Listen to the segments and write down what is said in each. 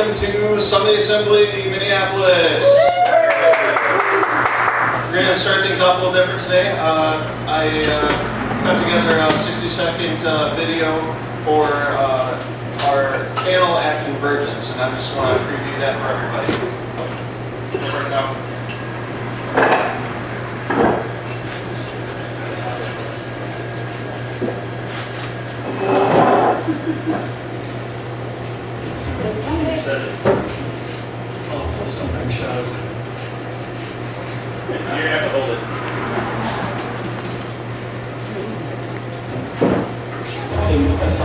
welcome to Sunday Assembly, Minneapolis. We're going to start things off a little different today. I put together a 60-second video for our panel at Convergence, and I just want to preview that for everybody. Over to Foot stomping show. You're going to have to hold it. I think that's a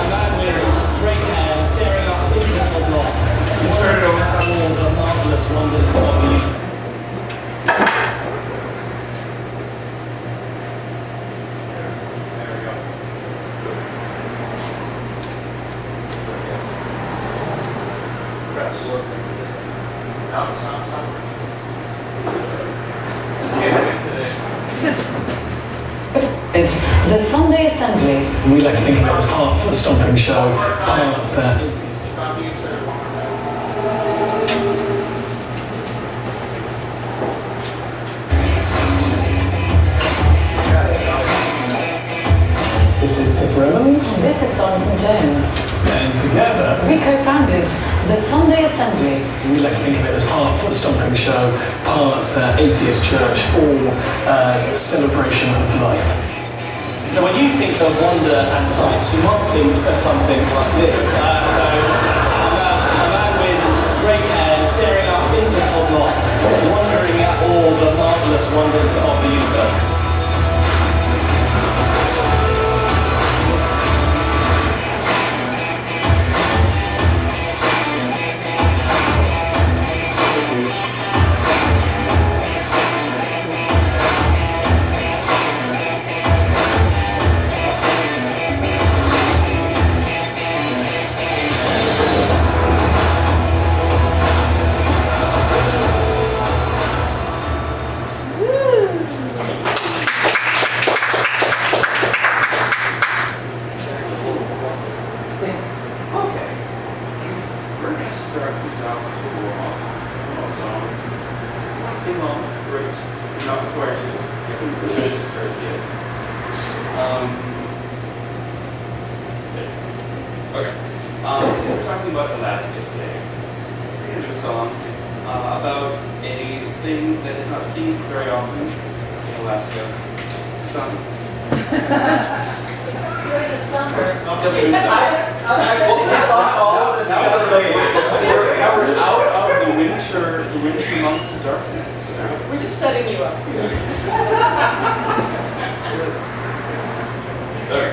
man with great hair staring up into the cosmos, wondering at all the marvelous wonders of the universe. It's the Sunday Assembly. We like to think of it as part foot stomping show, parts that. This is Pip Evans. This is Sorensen Jones. And together, We co-founded the Sunday Assembly. we like to think of it as part foot stomping show, parts atheist church, or celebration of life. So when you think of wonder and sight, you might think of something like this. A man with great hair staring up into the cosmos, wondering at all the marvelous wonders of the universe. We're talking about Alaska today. We're going to do a song about a thing that is not seen very often in Alaska. Sun. During the summer. Now we're out of the winter months of darkness. We're just setting you up. Yes. Okay.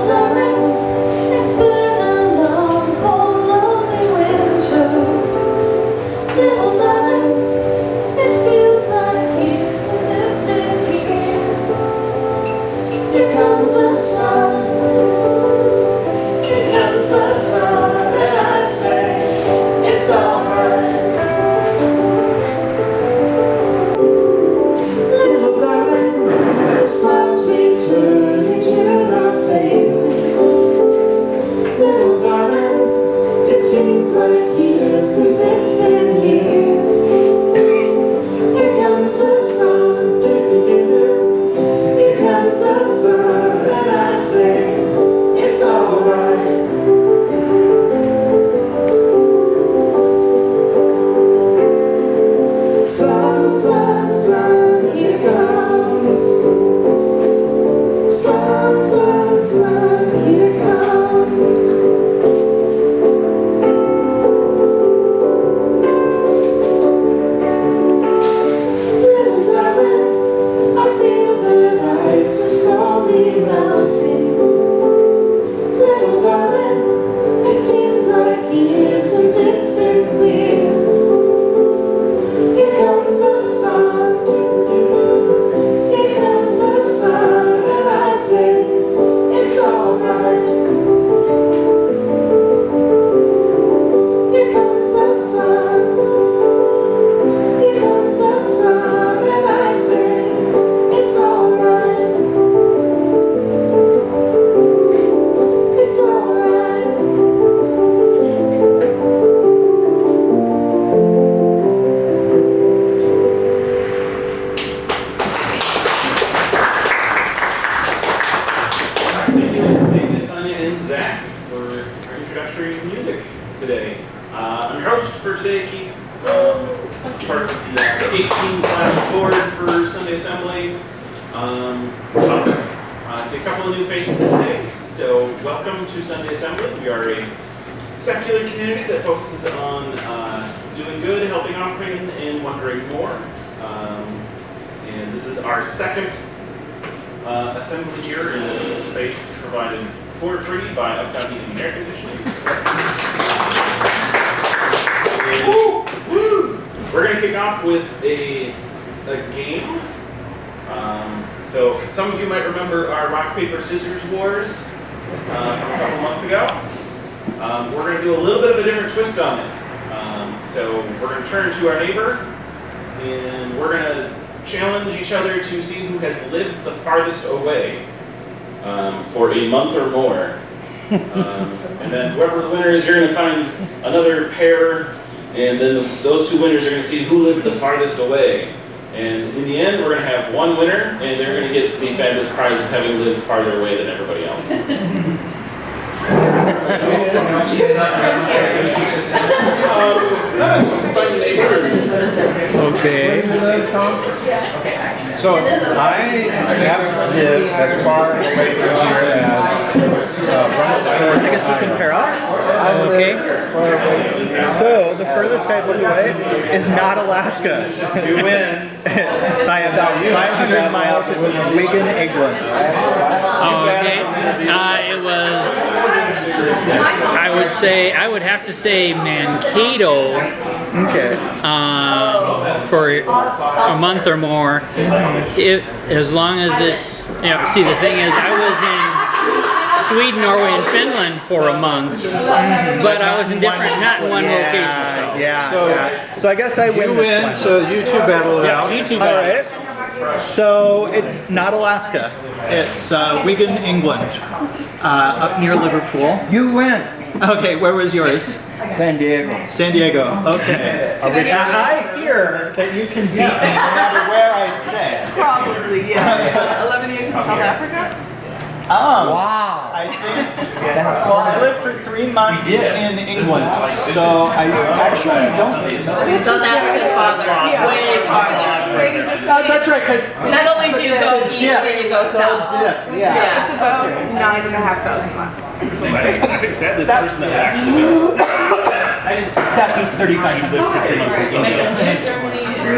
Never and Zach for our introductory music today. I'm your host for today, Keith. Part of the 18/board for Sunday Assembly. I see a couple of new faces today, so welcome to Sunday Assembly. We are a secular community that focuses on doing good, helping offering, and wondering more. And this is our second assembly here in this space provided for free by Uptown Heating and Air Conditioning. We're going to kick off with a game. So some of you might remember our rock, paper, scissors wars from a couple months ago. We're going to do a little bit of a different twist on it. So we're going to turn to our neighbor and we're going to challenge each other to see who has lived the farthest away for a month or more. And then whoever the winner is, you're going to find another pair, and then those two winners are going to see who lived the farthest away. And in the end, we're going to have one winner, and they're going to get the fabulous prize of having lived farther away than everybody else. Find a neighbor. Okay. So I haven't lived as far away from here as I guess we can pair up. Okay. So the furthest I've lived away is not Alaska. you win. By about 500 miles, it was Wigan, England. Oh, okay. It was, I would have to say Mankato. Okay. For a month or more. As long as it's, see, the thing is, I was in Sweden, Norway, and Finland for a month, but I was in not in one location. So I guess I win You this win, one. so you two battle it out. You two All right. So it's not Alaska. It's Wigan, England, up near Liverpool. You win. Okay, where was yours? San Diego. San Diego. Okay. I hear that you can beat me no matter where I say. Probably, yeah. 11 years in South Africa? Wow. I think, well, I lived for 3 months in England, so I actually don't know. South Africa's farther, way farther. Same distance. That's right, because Not only do you go east, but you go south. It's about 9,500 miles. I think sadly the person that would actually win. that means 35 Lived for 3 months in India.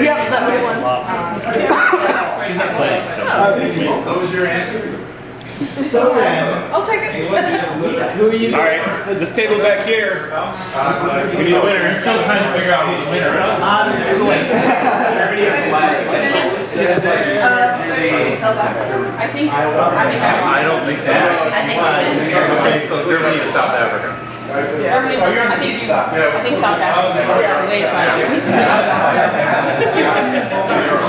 Yep, that would one. She's not playing, so. What was your answer? So then, I'll take it. who are you? All right, this table back here. We need a winner. I'm still trying to figure out who the winner is. South Africa. I think. I don't think so. I think we win. Okay, so Germany to South Africa. Germany. I think South Africa. Way farther.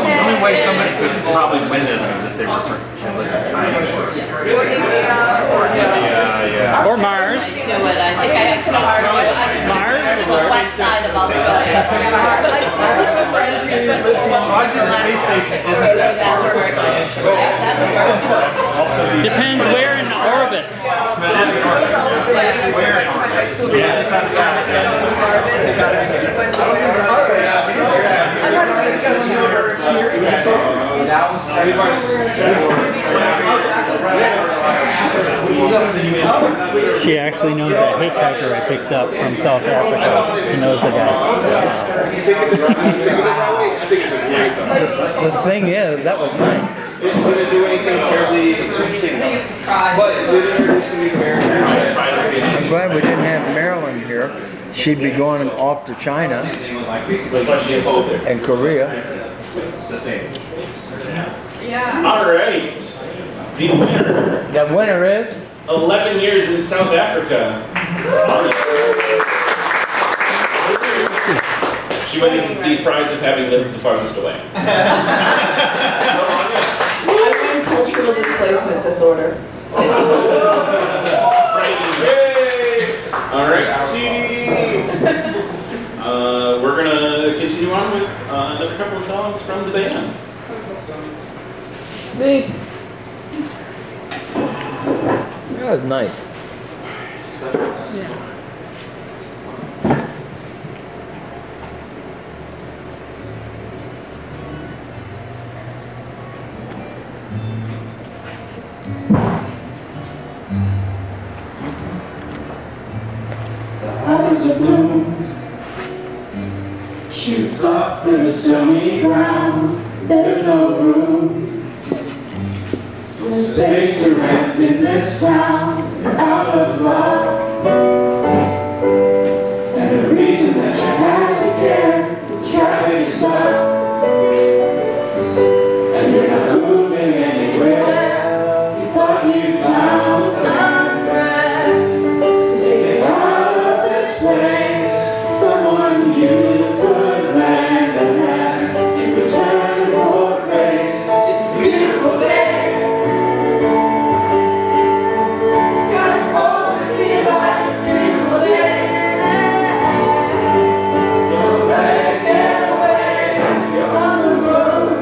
The only way somebody could probably win this is if they were from China. Or Mars. Do it. I think I had some hard Mars? The west side of Australia. I have a friend who spent 4 months in Alaska. That would work. Depends where in orbit. She actually knows that hitchhiker I picked up from South Africa. She knows the guy. The thing is, that was nice. It didn't do anything terribly interesting, but it did introduce a new character. I'm glad we didn't have Marilyn here. She'd be going off to China and Korea. All right, the winner. The winner is 11 years in South Africa. She wins the prize of having lived the farthest away. I win cultural displacement disorder. All right, we're gonna continue on with another couple of songs from the band. me. That was nice. special guest. Eyes are blue, shoots up through the stony ground. There's no room, no space to rent in this town. You're out of luck, and the reason that you had to care, traffic stuck, and you're not moving anywhere. You thought you found a friend to take it out of this place, someone you could lend a hand in return for grace. It's a beautiful day. It's got all to feel like a beautiful day. Don't let it get away. You're on the road,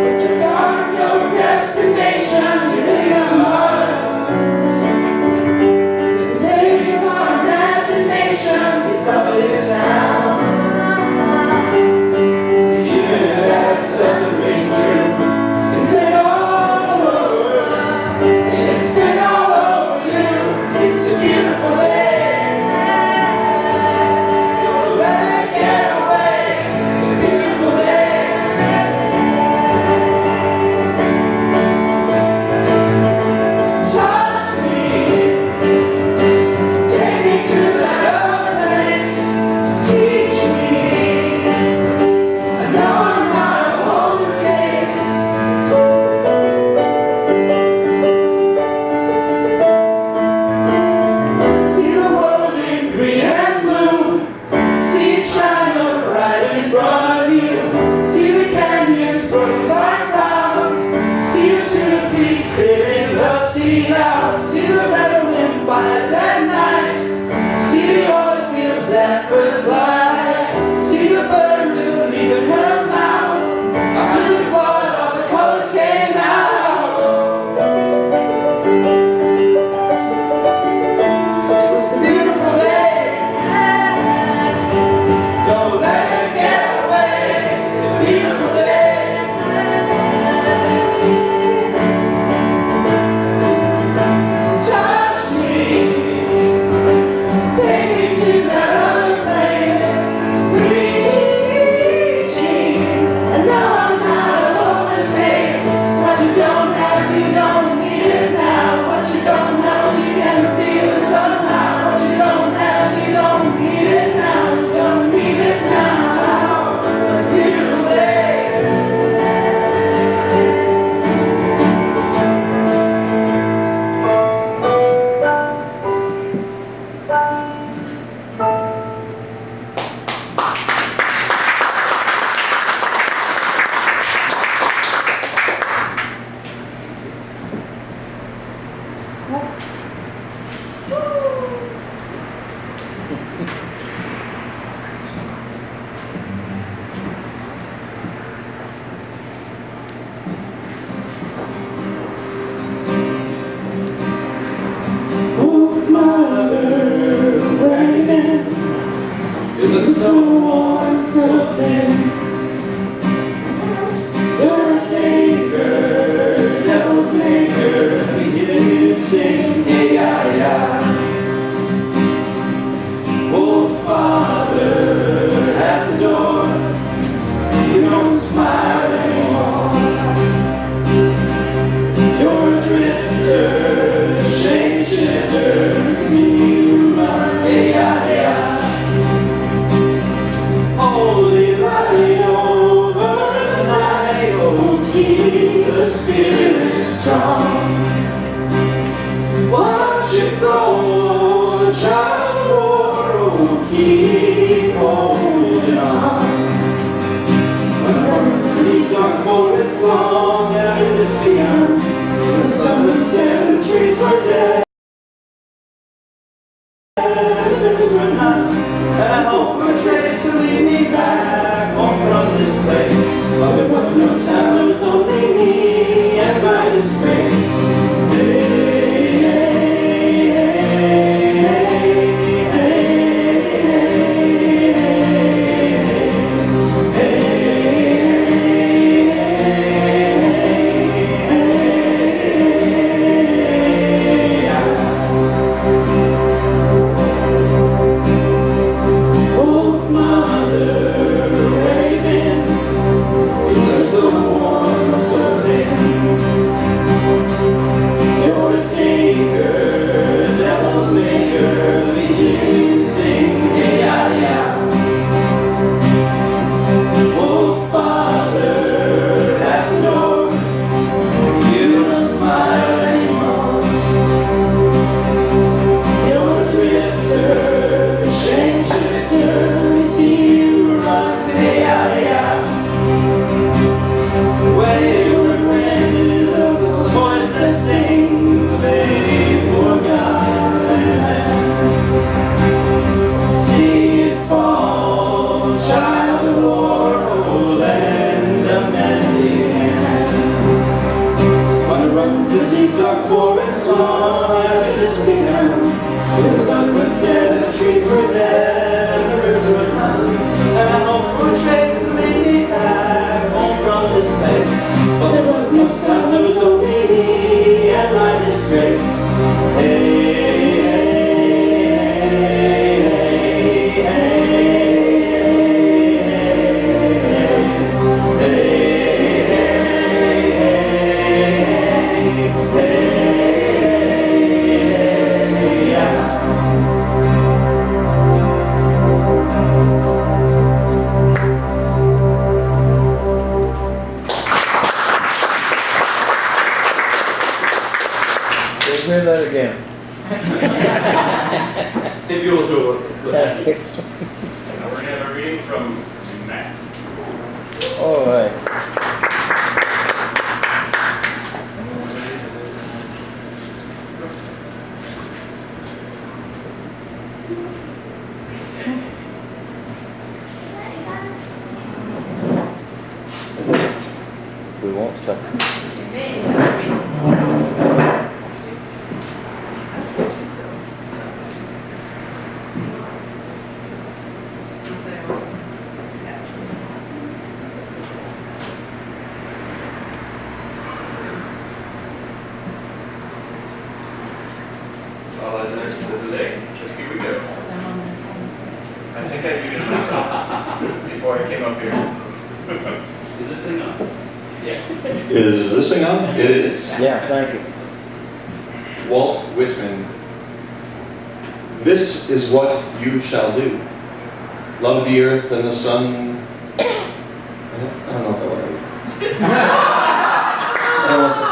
but you got no destination. You're in the mud. The days of imagination become this town. Even if that doesn't ring true, it's been all over, and it's been all over you. It's a beautiful day. Don't let it get away. It's a beautiful day. Touch me, take me to that other place. Teach me, I know I'm not a hopeless case. See the world in green and blue. See it shine up right in front of you. See the canyons broken by clouds. See the tuna fleas clearing the sea out. See the Bedouin fires at night. See the oil fields at first light. See the bird riddle leaving her mouth. After the flood, all the colors came out. It was a beautiful day. Don't let it get away. It's a beautiful day. Touch me, take me to that other place. Reaching, and now I'm not a hopeless case. What you don't have, you don't need it now. What you don't know, you can feel it somehow. What you don't have, you don't need it now. You don't need it now. It's a beautiful day. Wolf mother waiting. You look so warm, so thin. You're a taker, devil's maker. We hear you sing, hey ya ya. Wolf father at the door. You don't smile anymore. You're a drifter, shake shifter. It's me who run, hey ya ya. Hold it right over the night. Oh, keep the spirit strong. place. Hey, Hear that again. If you will do it. Now we're going to have a reading from Matt. All right. We won't suffer. Here we go. I think I muted myself before I came up here. Is this thing on? Yes. Is this thing on? It is. Yeah, thank you. Walt Whitman. This is what you shall do. Love the earth and the sun. I don't know if I want to read. I don't want to.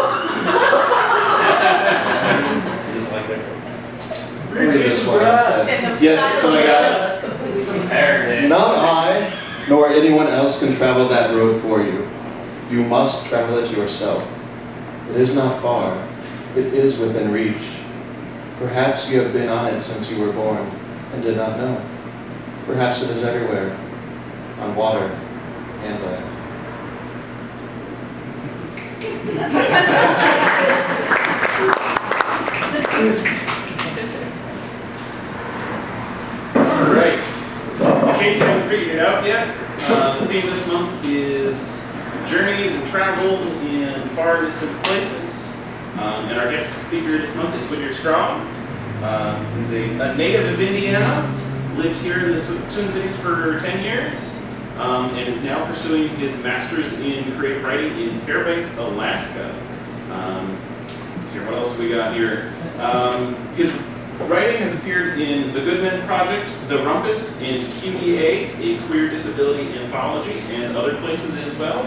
Read this one instead. Yes, so I got it. Not I, nor anyone else can travel that road for you. You must travel it yourself. It is not far. It is within reach. Perhaps you have been on it since you were born and did not know. Perhaps it is everywhere, on water and land. All right. In case you haven't figured it out yet, the theme this month is journeys and travels in far distant places. And our guest speaker this month is Whittier Strong. He's a native of Indiana, lived here in the Twin Cities for 10 years, and is now pursuing his master's in creative writing in Fairbanks, Alaska. Let's see here, what else do we got here? His writing has appeared in The Good Men Project, The Rumpus, and QDA, a Queer Disability Anthology, and other places as well.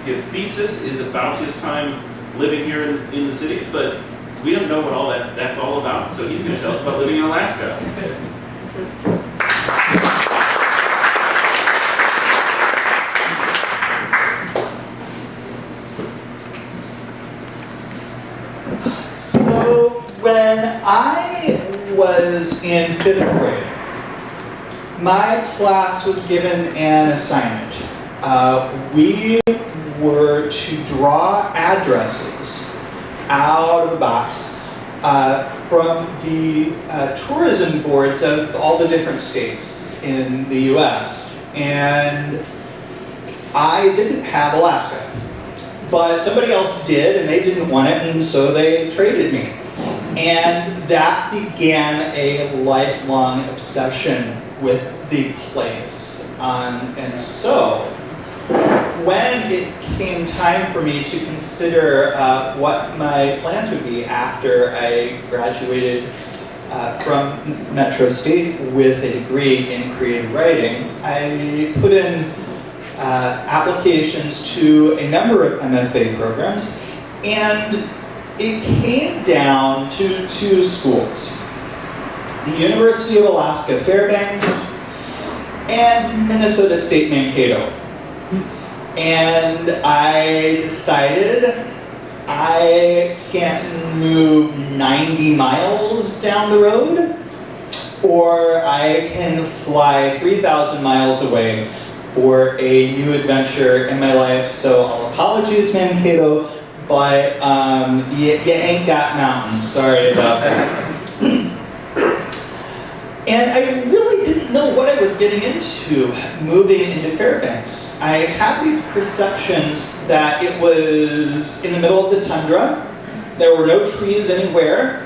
His thesis is about his time living here in the cities, but we don't know what all that's all about, so he's going to tell us about living in Alaska. So when I was in 5th grade, my class was given an assignment. We were to draw addresses out of a box from the tourism boards of all the different states in the US. And I didn't have Alaska, but somebody else did and they didn't want it, and so they traded me. And that began a lifelong obsession with the place. And so when it came time for me to consider what my plans would be after I graduated from Metro State with a degree in creative writing, I put in applications to a number of MFA programs, and it came down to 2 schools: the University of Alaska-Fairbanks and Minnesota State Mankato. And I decided I can't move 90 miles down the road, or I can fly 3,000 miles away for a new adventure in my life. So all apologies, Mankato, but you ain't got mountains. Sorry about that. And I really didn't know what I was getting into moving into Fairbanks. I had these perceptions that it was in the middle of the tundra, There were no trees anywhere.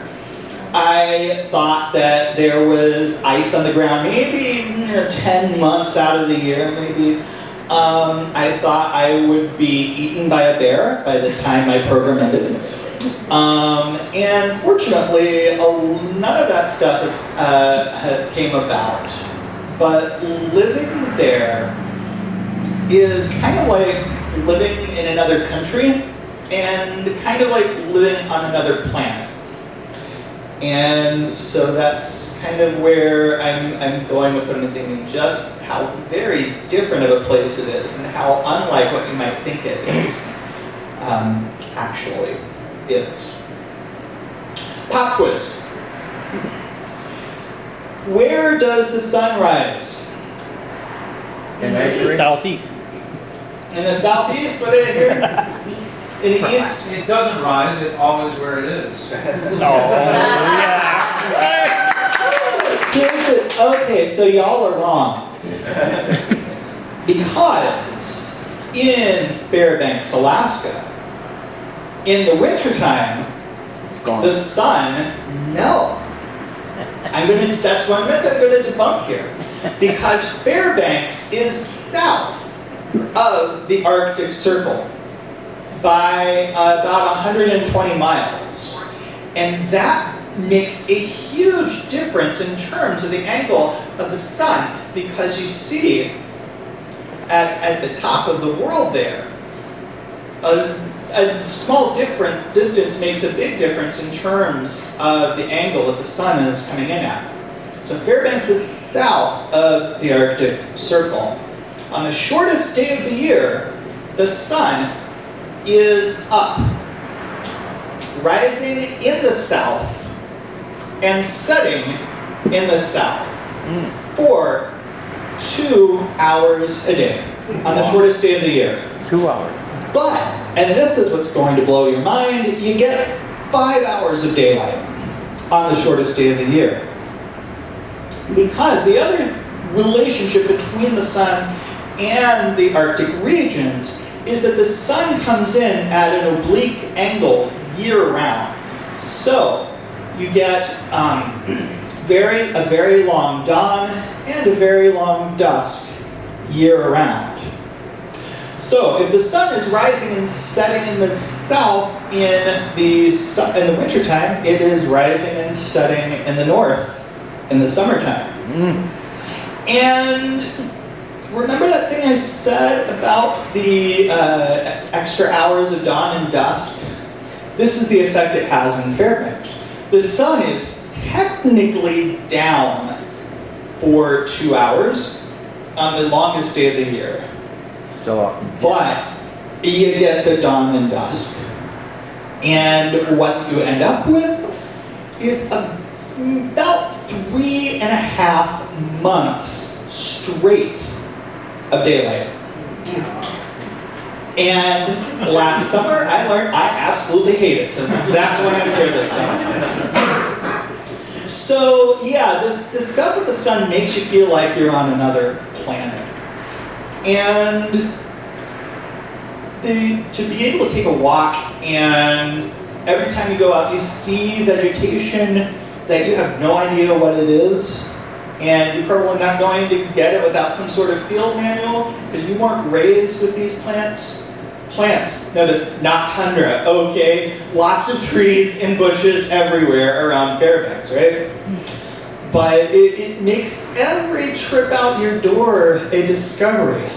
I thought that there was ice on the ground, maybe 10 months out of the year, maybe. I thought I would be eaten by a bear by the time my program ended. And fortunately, none of that stuff came about. But living there is kind of like living in another country and kind of like living on another planet. And so that's kind of where I'm going with what I'm thinking, just how very different of a place it is and how unlike what you might think it is, actually is. Pop quiz. Where does the sun rise? And actually, Southeast. In the southeast? What did I hear? In the east? It doesn't rise, it's always where it is. Okay, so y'all are wrong. Because in Fairbanks, Alaska, in the wintertime, the sun, no. That's what I'm going to debunk here. Because Fairbanks is south of the Arctic Circle by about 120 miles. And that makes a huge difference in terms of the angle of the sun, because you see at the top of the world there, a small different distance makes a big difference in terms of the angle that the sun is coming in at. So Fairbanks is south of the Arctic Circle. On the shortest day of the year, the sun is up, rising in the south and setting in the south for 2 hours a day on the shortest day of the year. 2 hours. But, and this is what's going to blow your mind, you get 5 hours of daylight on the shortest day of the year. Because the other relationship between the sun and the Arctic regions is that the sun comes in at an oblique angle year-round. So you get a very long dawn and a very long dusk year-round. So if the sun is rising and setting in the south in the wintertime, it is rising and setting in the north in the summertime. And remember that thing I said about the extra hours of dawn and dusk? This is the effect it has in Fairbanks. The sun is technically down for 2 hours on the longest day of the year. But you get the dawn and dusk. And what you end up with is about 3.5 months straight of daylight. And last summer, I learned I absolutely hate it. So that's why I'm here this summer. So yeah, the stuff with the sun makes you feel like you're on another planet. And to be able to take a walk, and every time you go out, you see vegetation that you have no idea what it is. And you're probably not going to get it without some sort of field manual, because you weren't raised with these plants. Notice, not tundra, okay? Lots of trees and bushes everywhere around Fairbanks, right? But it makes every trip out your door a discovery.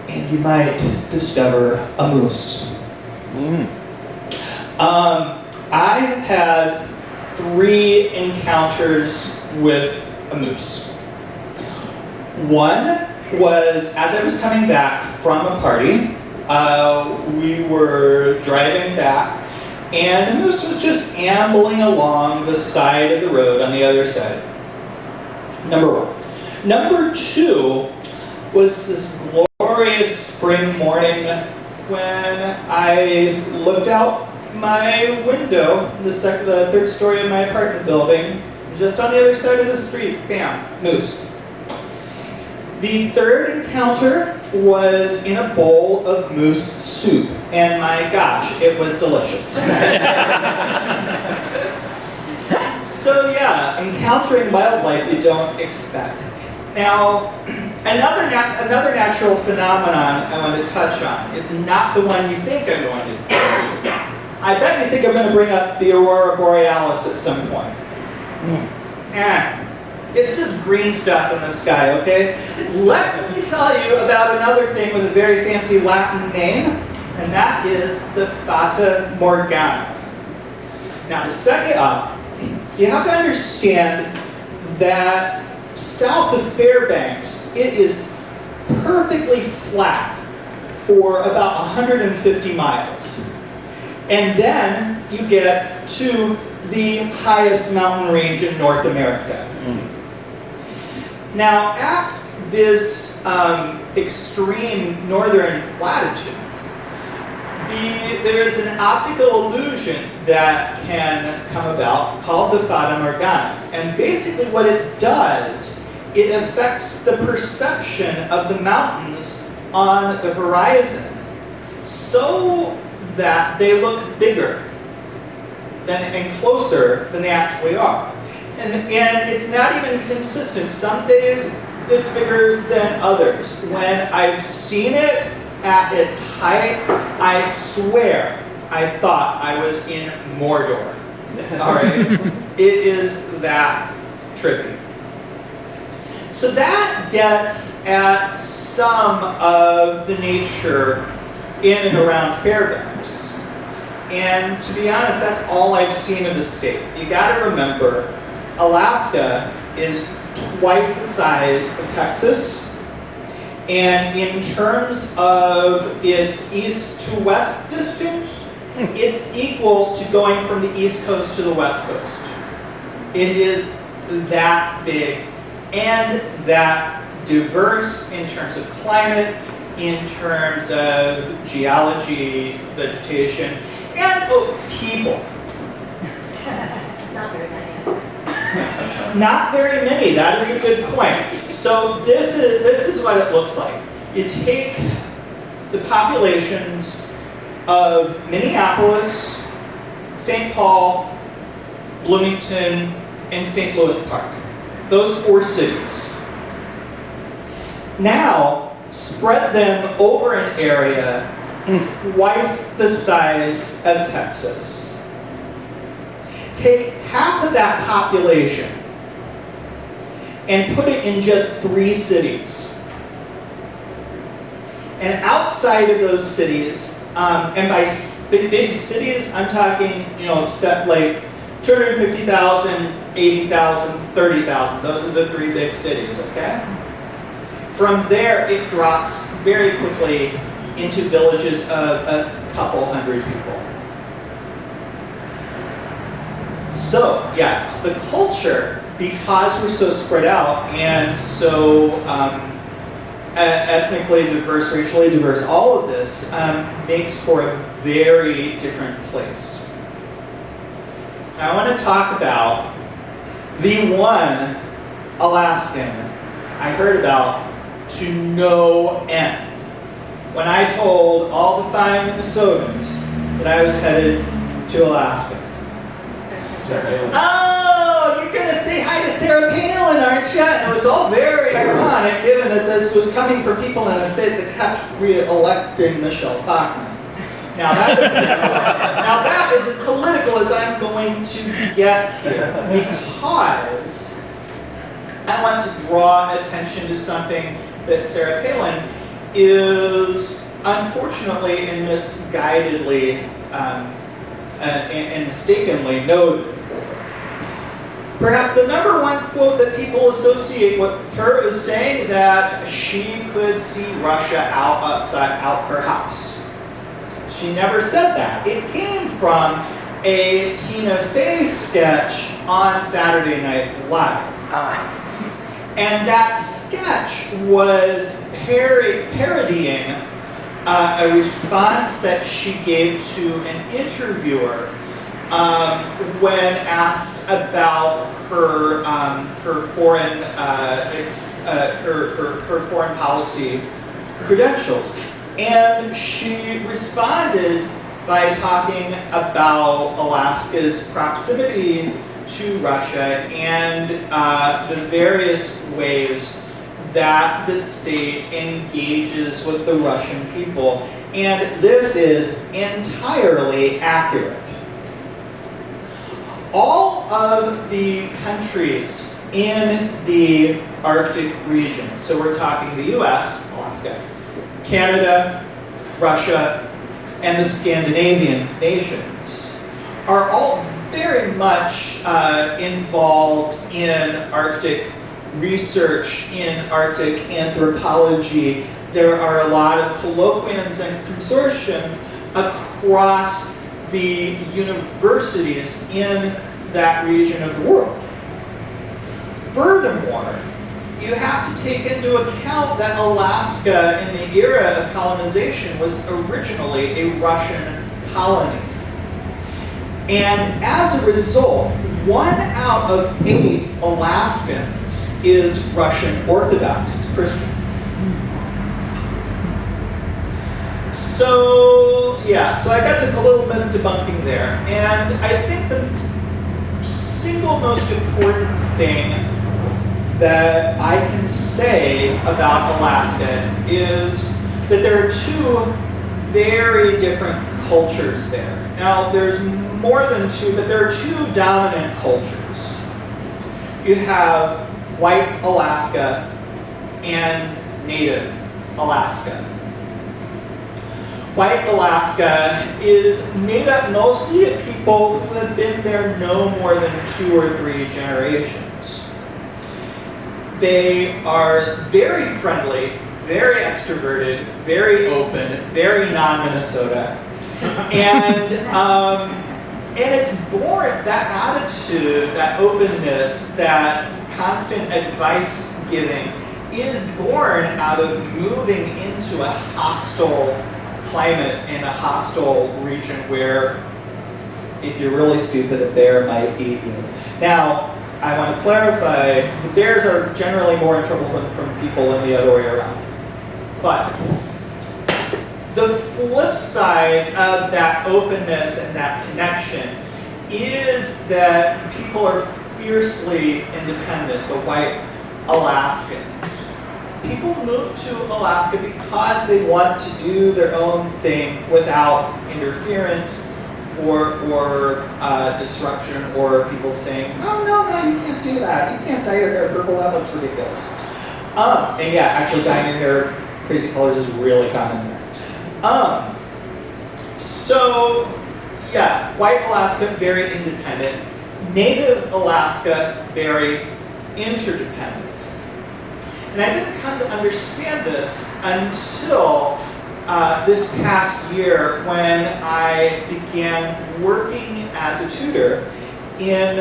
And you might discover a moose. I've had 3 encounters with a moose. One was as I was coming back from a party. We were driving back, and the moose was just ambling along the side of the road on the other side. Number 1. Number 2 was this glorious spring morning when I looked out my window, the 3rd story of my apartment building, just on the other side of the street, bam, moose. The third encounter was in a bowl of moose soup, and my gosh, it was delicious. So yeah, encountering wildlife you don't expect. Now, another natural phenomenon I want to touch on is not the one you think I'm going to do. I bet you think I'm going to bring up the aurora borealis at some point. It's just green stuff in the sky, okay? Let me tell you about another thing with a very fancy Latin name, and that is the Fata Morgana. Now, to set you up, you have to understand that south of Fairbanks, it is perfectly flat for about 150 miles. And then you get to the highest mountain range in North America. Now, at this extreme northern latitude, there is an optical illusion that can come about called the Fata Morgana. And basically what it does, it affects the perception of the mountains on the horizon so that they look bigger and closer than they actually are. And it's not even consistent. Some days it's bigger than others. When I've seen it at its height, I swear I thought I was in Mordor. All right? It is that trippy. So that gets at some of the nature in and around Fairbanks. And to be honest, that's all I've seen of the state. You gotta remember, Alaska is twice the size of Texas. And in terms of its east to west distance, it's equal to going from the east coast to the west coast. It is that big and that diverse in terms of climate, in terms of geology, vegetation, and people. Not very many. Not very many, that is a good point. So this is what it looks like. You take the populations of Minneapolis, St. Paul, Bloomington, and St. Louis Park. Those 4 cities. Now, spread them over an area twice the size of Texas. Take half of that population and put it in just 3 cities. And outside of those cities, and by big cities, I'm talking, set like 250,000, 80,000, 30,000. Those are the 3 big cities, okay? From there, it drops very quickly into villages of a couple hundred people. So, yeah, the culture, because we're so spread out and so ethnically diverse, racially diverse, all of this makes for a very different place. I want to talk about the one Alaskan I heard about to no end when I told all the fine Minnesotans that I was headed to Alaska. Oh, you're going to say hi to Sarah Palin, aren't you? And it was all very ironic, given that this was coming from people in a state that kept re-electing Michelle Bachmann. Now that is as political as I'm going to get here, because I want to draw attention to something that Sarah Palin is unfortunately and misguidedly and mistakenly noted. Perhaps the #1 quote that people associate with her is saying that she could see Russia out her house. She never said that. It came from a Tina Fey sketch on Saturday Night Live. And that sketch was parodying a response that she gave to an interviewer when asked about her foreign her foreign policy credentials, and she responded by talking about Alaska's proximity to Russia and the various ways that the state engages with the Russian people. And this is entirely accurate. All of the countries in the Arctic region, so we're talking the US, Alaska, Canada, Russia, and the Scandinavian nations, are all very much involved in Arctic research, in Arctic anthropology. There are a lot of colloquiums and consortiums across the universities in that region of the world. Furthermore, you have to take into account that Alaska in the era of colonization was originally a Russian colony. And as a result, 1 out of 8 Alaskans is Russian Orthodox Christian. So, yeah, so I got to a little myth debunking there. And I think the single most important thing that I can say about Alaska is that there are 2 very different cultures there. Now, there's more than 2, but there are 2 dominant cultures. You have white Alaska and native Alaska. White Alaska is made up mostly of people who have been there no more than 2 or 3 generations. They are very friendly, very extroverted, very open, very non-Minnesota. And it's born, that attitude, that openness, that constant advice giving is born out of moving into a hostile climate in a hostile region where if you're really stupid, a bear might eat you. Now, I want to clarify, the bears are generally more in trouble from people than the other way around. But the flip side of that openness and that connection is that people are fiercely independent, the white Alaskans. People move to Alaska because they want to do their own thing without interference or disruption, or people saying, no, you can't do that. You can't dye your hair purple, that looks ridiculous. And yeah, actually dyeing your hair crazy colors is really common there. So, yeah, white Alaska, very independent. Native Alaska, very interdependent. And I didn't come to understand this until this past year when I began working as a tutor in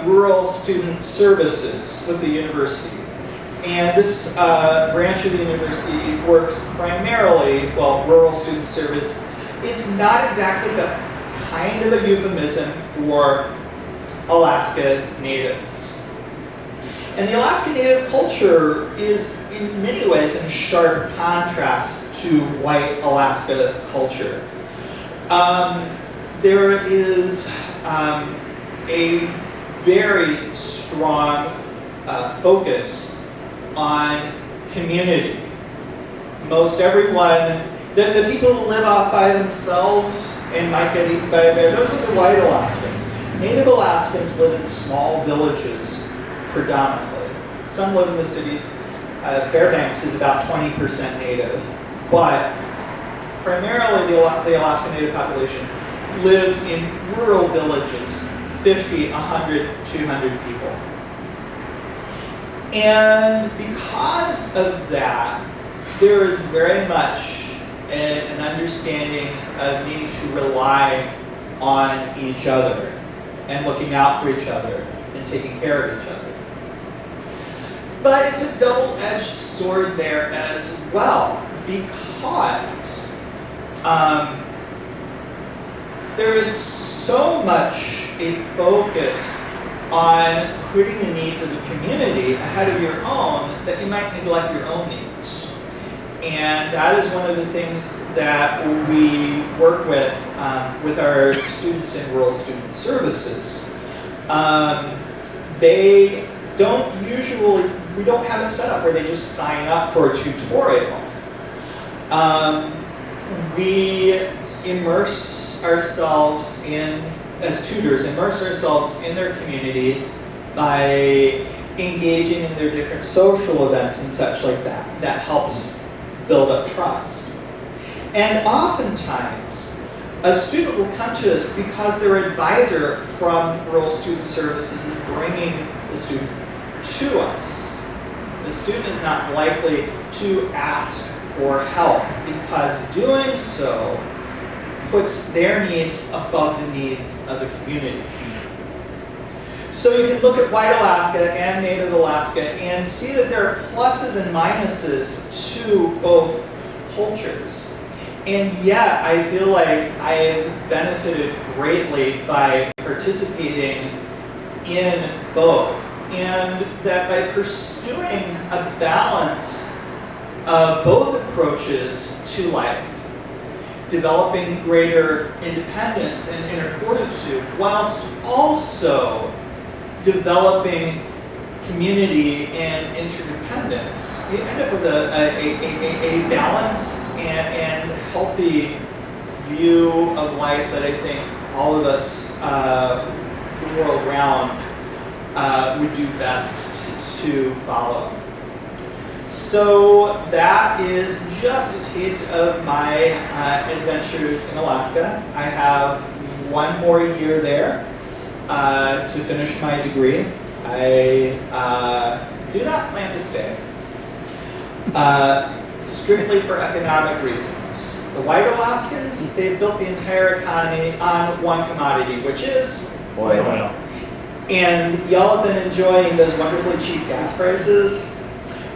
rural student services with the university. And this branch of the university works primarily, well, rural student service. It's not exactly the kind of a euphemism for Alaska natives. And the Alaska Native culture is in many ways in sharp contrast to white Alaska culture. There is a very strong focus on community. Most everyone, the people who live off by themselves and might get eaten by a bear, those are the white Alaskans. Native Alaskans live in small villages predominantly. Some live in the cities. Fairbanks is about 20% native, but primarily the Alaska Native population lives in rural villages, 50, 100, 200 people. And because of that, there is very much an understanding of needing to rely on each other and looking out for each other and taking care of each other. But it's a double-edged sword there as well, because there is so much a focus on putting the needs of the community ahead of your own that you might neglect your own needs. And that is one of the things that we work with our students in rural student services. They don't usually, we don't have it set up where they just sign up for a tutorial. We immerse ourselves in, as tutors, immerse ourselves in their communities by engaging in their different social events and such like that. That helps build up trust. And oftentimes, a student will come to us because their advisor from Rural Student Services is bringing the student to us. The student is not likely to ask for help because doing so puts their needs above the needs of the community. So you can look at White Alaska and Native Alaska and see that there are pluses and minuses to both cultures. And yet, I feel like I have benefited greatly by participating in both. And that by pursuing a balance of both approaches to life, developing greater independence and inner fortitude, whilst also developing community and interdependence, you end up with a balanced and healthy view of life that I think all of us, the world around, would do best to follow. So that is just a taste of my adventures in Alaska. I have one more year there to finish my degree. I do not plan to stay, strictly for economic reasons. The White Alaskans, they've built the entire economy on one commodity, which is oil. And y'all have been enjoying those wonderfully cheap gas prices.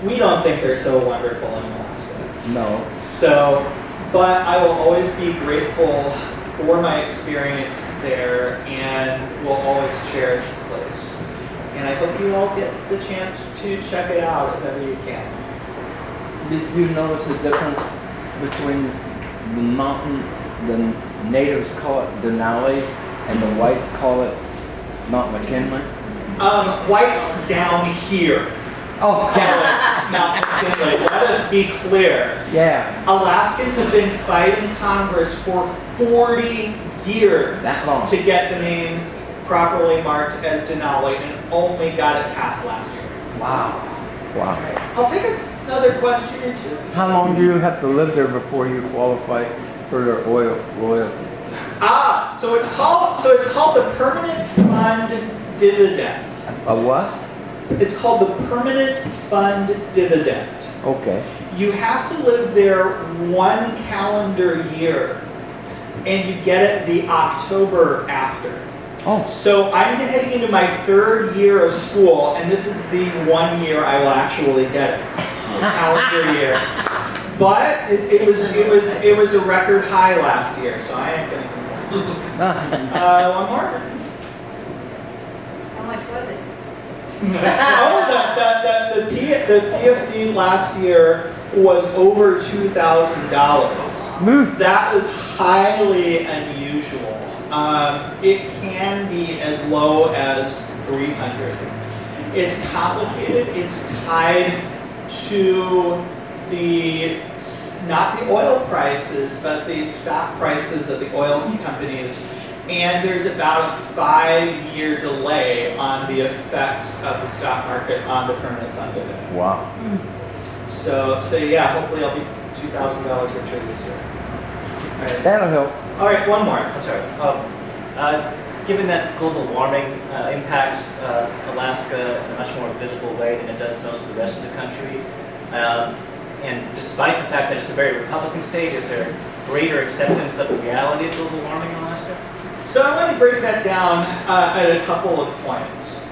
We don't think they're so wonderful in Alaska. No. So, but I will always be grateful for my experience there and will always cherish the place. And I hope you all get the chance to check it out if ever you can. Did you notice the difference between the mountain, the natives call it Denali, and the whites call it Mount McKinley? Whites down here. Oh, Mount McKinley. Let us be clear. Yeah. Alaskans have been fighting Congress for 40 years to get the name properly marked as Denali and only got it passed last year. Wow. Wow. I'll take another question or two. How long do you have to live there before you qualify for their oil royalty? So it's called the Permanent Fund Dividend. A what? It's called the Permanent Fund Dividend. Okay. You have to live there 1 calendar year, and you get it the October after. Oh. So I'm heading into my 3rd year of school, and this is the 1 year I will actually get it. Calendar year. But it was a record high last year, so I ain't gonna complain. One more. How much was it? The PFD last year was over $2,000. That is highly unusual. It can be as low as $300. It's complicated. It's tied to not the oil prices, but the stock prices of the oil companies. And there's about a 5-year delay on the effects of the stock market on the permanent fund dividend. Wow. So yeah, hopefully I'll be $2,000 richer this year. All right. That'll help. All right, one more. I'm sorry. Given that global warming impacts Alaska in a much more visible way than it does most of the rest of the country, and despite the fact that it's a very Republican state, is there greater acceptance of the reality of global warming in Alaska? So I want to break that down at a couple of points.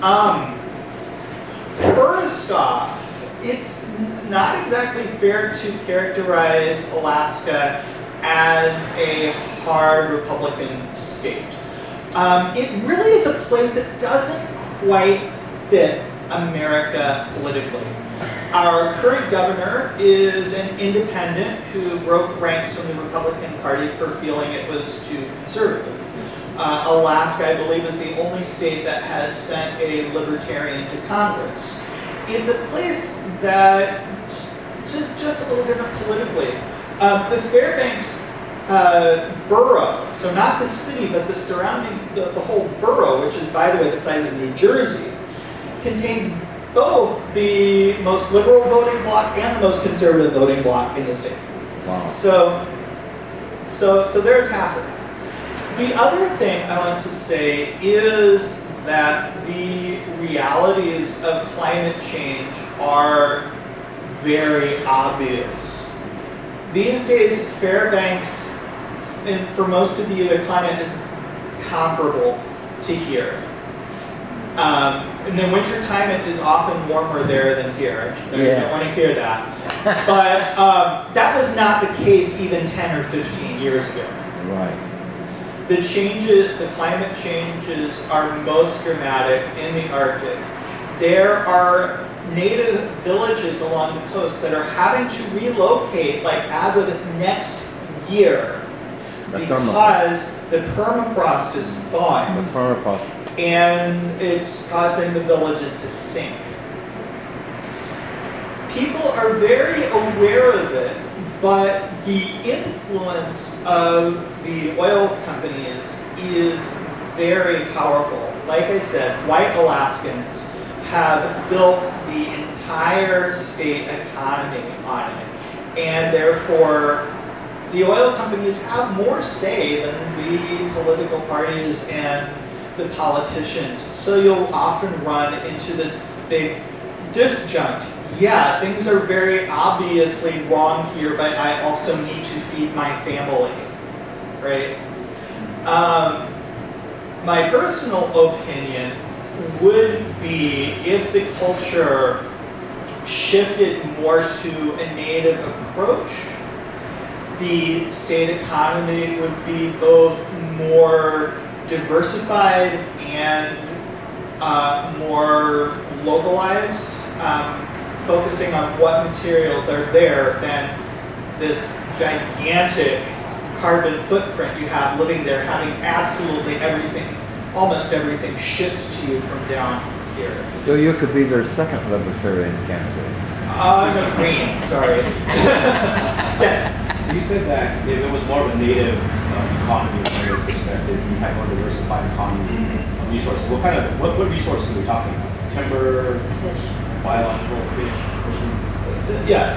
First off, it's not exactly fair to characterize Alaska as a hard Republican state. It really is a place that doesn't quite fit America politically. Our current governor is an independent who broke ranks from the Republican Party for feeling it was too conservative. Alaska, I believe, is the only state that has sent a libertarian to Congress. It's a place that is just a little different politically. The Fairbanks borough, so not the city, but the surrounding, the whole borough, which is, by the way, the size of New Jersey, contains both the most liberal voting bloc and the most conservative voting bloc in the state. Wow. So there's half of that. The other thing I want to say is that the realities of climate change are very obvious. These days, Fairbanks, and for most of the year, the climate is comparable to here. In the wintertime, it is often warmer there than here. You don't want to hear that. But that was not the case even 10 or 15 years ago. Right. The changes, the climate changes are most dramatic in the Arctic. There are native villages along the coast that are having to relocate, like as of next year, because the permafrost is thawing. The permafrost. And it's causing the villages to sink. People are very aware of it, but the influence of the oil companies is very powerful. Like I said, white Alaskans have built the entire state economy on it. And therefore, the oil companies have more say than the political parties and the politicians. So you'll often run into this big disjunct. Yeah, things are very obviously wrong here, but I also need to feed my family, right? My personal opinion would be if the culture shifted more to a native approach, the state economy would be both more diversified and more localized, focusing on what materials are there than this gigantic carbon footprint you have living there, having absolutely everything, almost everything shipped to you from down here. So you could be their second libertarian candidate. No, green, sorry. Yes? So you said that if it was more of a native economy from your perspective, you had more diversified economy of resources. What resources are we talking about? Timber, biological fish, fishing? Yeah,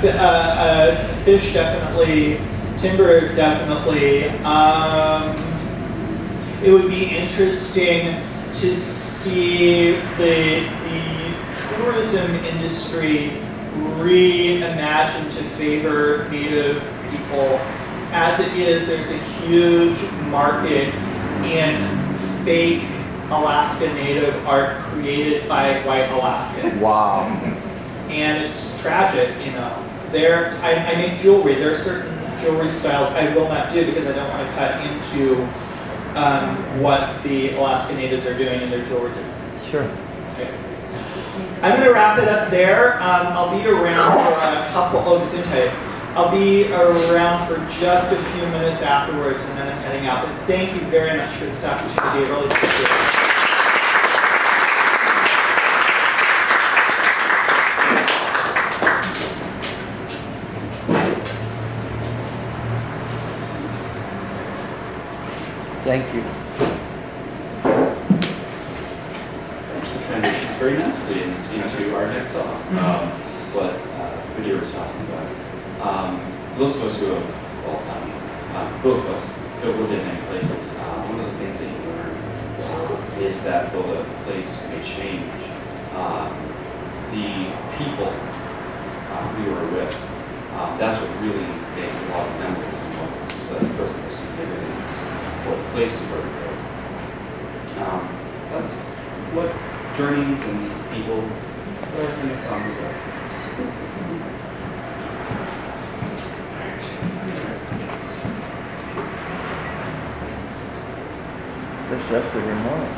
fish definitely, timber definitely. It would be interesting to see the tourism industry reimagined to favor native people. As it is, there's a huge market in fake Alaska Native art created by white Alaskans. Wow. And it's tragic, you know. I make jewelry. There are certain jewelry styles I will not do because I don't want to cut into what the Alaska Natives are doing in their jewelry design. Sure. Okay. I'm going to wrap it up there. I'll be around for a couple, I'll be around for just a few minutes afterwards and then I'm heading out. But thank you very much for this opportunity. I really appreciate it. Thank you. Transitions very nicely to our next song. What Whittier was talking about. Those of us who have, those of us who have lived in many places, one of the things that you learn is that though the place may change, the people we were with, that's what really makes a lot of memories and what was the personal significance for the places where we go. That's what journeys and people, what our next song is about. Just yesterday morning.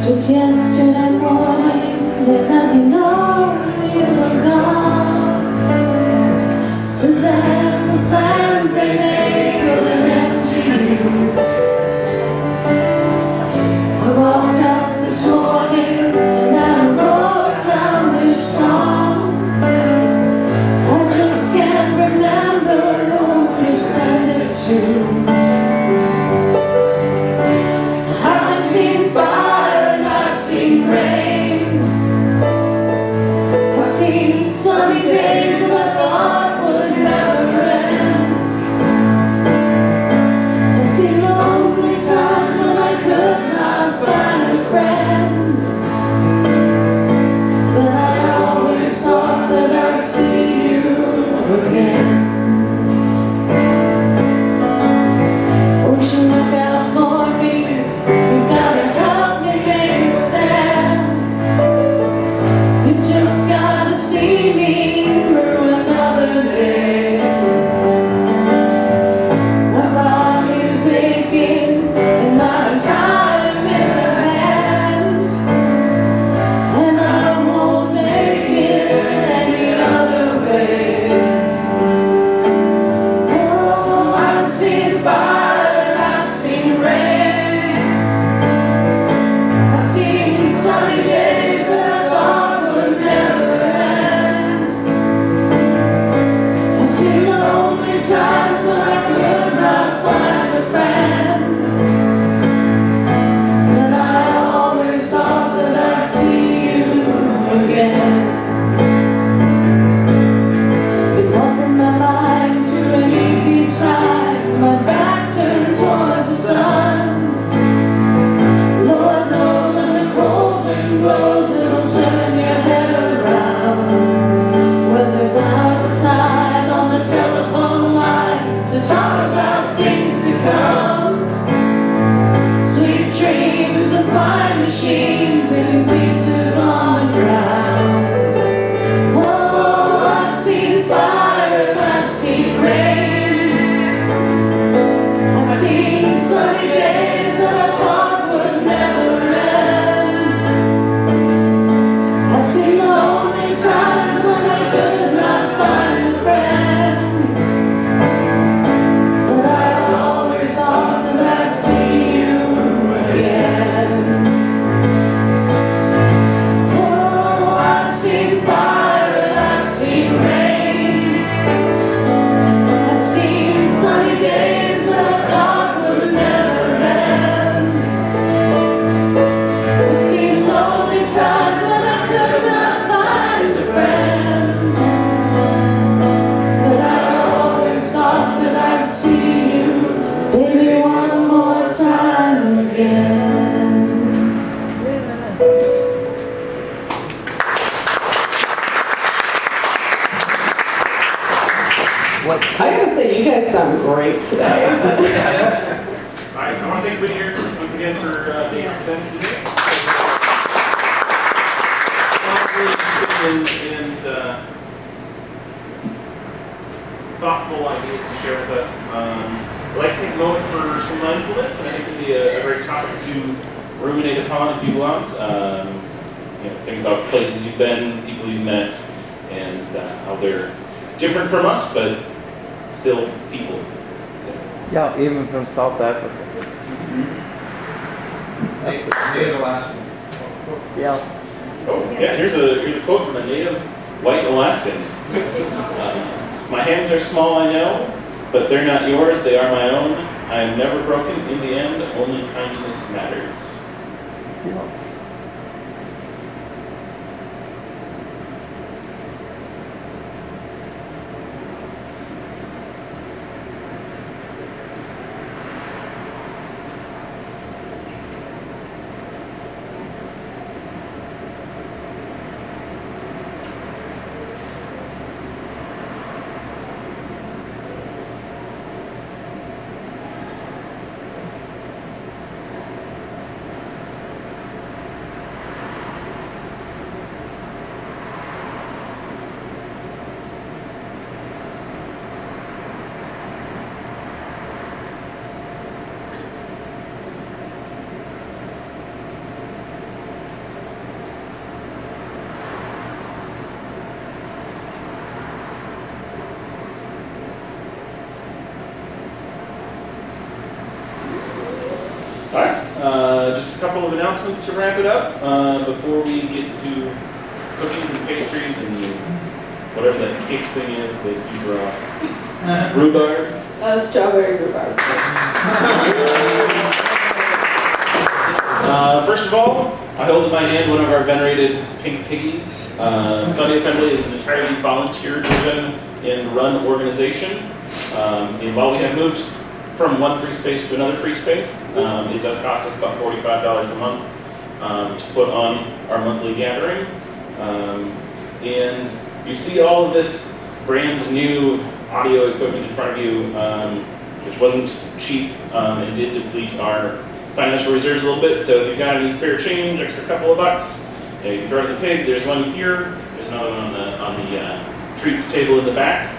Just yesterday morning, they let me know you were gone. Suzanne, the plans they made were an empty. I walked out this morning and I wrote down this song. I just can't remember who we sent it to. I've seen fire and I've seen rain. I've seen sunny days that I thought would never end. I've seen lonely times when I could not find a friend. But I always thought that I'd see you again. Won't you look out for me? You gotta help me make a stand. You just gotta see me through another day. My body's aching and my time is at hand, and I won't make it any other way. Oh, I've seen fire and I've seen rain. I've seen sunny days that I thought would never end. I've seen lonely times when I could not find a friend. And I always thought that I'd see you again. Been walking my mind to an easy time, my back turned towards the sun. Lord knows when the cold wind blows, it'll turn your head around. When there's hours of time on the telephone line to talk about things to come, sweet dreams and flying machines in pieces on the ground. Oh, I've seen fire and I've seen rain. I've seen sunny days that I thought would never end. I've seen lonely times when I could not find a friend. But I always thought that I'd see you again. Oh, I've seen fire and I've seen rain. I've seen sunny days that I thought would never end. I've seen lonely times when I could not find a friend. But I always thought that I'd see you, baby, one more time again. What's I gotta say, you guys sound great today. All right, so I want to thank Whittier once again for being presented today. Thoughtful and thoughtful ideas to share with us. I'd like to take a moment for some mindfulness, and I think it would be a great topic to ruminate upon if you want. Think about places you've been, people you've met, and how they're different from us, but still people. Yeah, even from South Africa. Native Alaskan. Yeah. Oh, yeah, here's a quote from a native white Alaskan. My hands are small, I know, but they're not yours, they are my own. I am never broken. In the end, only kindness matters. Yeah. just a couple of announcements to wrap it up before we get to cookies and pastries and whatever that cake thing is that you brought. Rhubarb. Strawberry rhubarb. First of all, I hold in my hand one of our venerated pink piggies. Sunday Assembly is an entirely volunteer-driven and run organization. And while we have moved from one free space to another free space, it does cost us about $45 a month to put on our monthly gathering. And you see all of this brand new audio equipment in front of you, which wasn't cheap and did deplete our financial reserves a little bit. So if you've got any spare change, extra couple of bucks, you can throw it in the pig. There's one here. There's another one on the treats table in the back.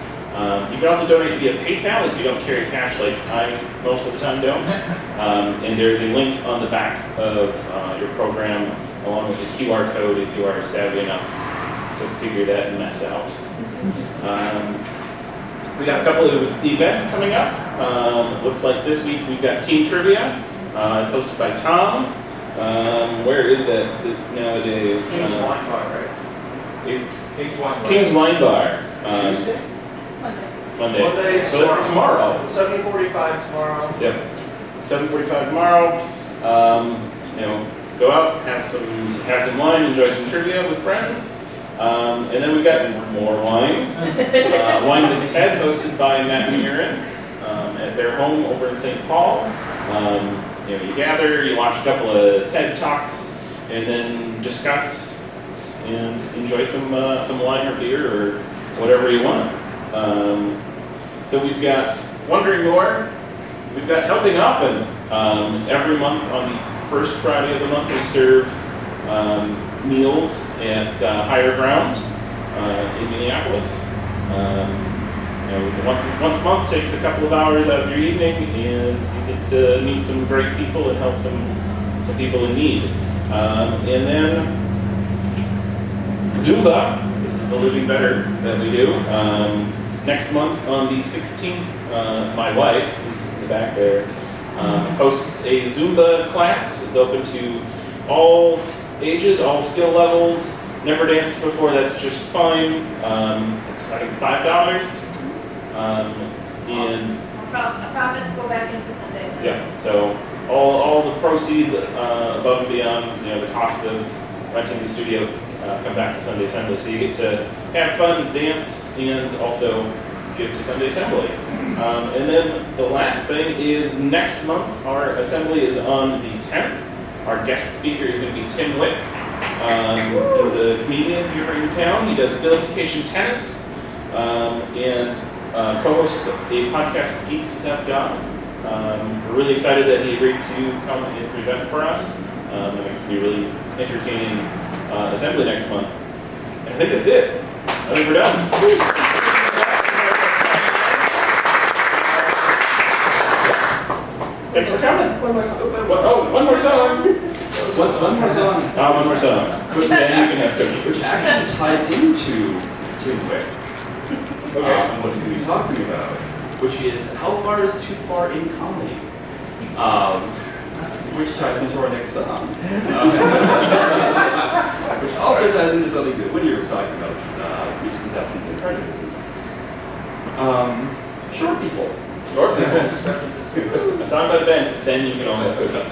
You can also donate via PayPal if you don't carry cash like I most of the time don't. And there's a link on the back of your program along with the QR code if you are savvy enough to figure that mess out. We got a couple of events coming up. Looks like this week we've got Team Trivia. It's hosted by Tom. Where is that nowadays? King's Wine Bar, right? King's Wine Bar. Tuesday? Monday. Monday, So that's tomorrow. 7:45 tomorrow. Yep. 7:45 tomorrow. Go out, have some wine, enjoy some trivia with friends. And then we've got more wine. Wine with Ted, hosted by Matt and Aaron at their home over in St. Paul. You gather, you watch a couple of TED Talks, and then discuss and enjoy some wine or beer or whatever you want. So we've got Wondering More, we've got Helping Often. Every month on the first Friday of the month we serve meals at Higher Ground in Minneapolis. It's once a month, takes a couple of hours out of your evening, and you get to meet some great people and help some people in need. And then Zumba, this is the Living Better that we do. Next month on the 16th, my wife, who's in the back there, hosts a Zumba class. It's open to all ages, all skill levels. Never danced before, that's just fine. It's I think $5. And profits go back into Sundays. yeah, so all the proceeds above and beyond the cost of renting the studio come back to Sunday Assembly. So you get to have fun, dance, and also give to Sunday Assembly. And then the last thing is next month our assembly is on the 10th. Our guest speaker is going to be Tim Wick. He's a comedian here in town. He does vilification tennis and co-hosts a podcast, Geeks Without God. We're really excited that he agreed to come and present for us. I think it's going to be a really entertaining assembly next month. And I think that's it. I think we're done. Thanks for coming. One more song. One more song. One more song. One more song. Then you can have cookies. Which actually ties into Tim Wick. Okay. And what he's going to be talking about, which is how far is too far in comedy? Which ties into our next song. Which also ties into something that Whittier was talking about, which is misconceptions and prejudices. Short people. Short people. A song by the band, then you can all have cookies.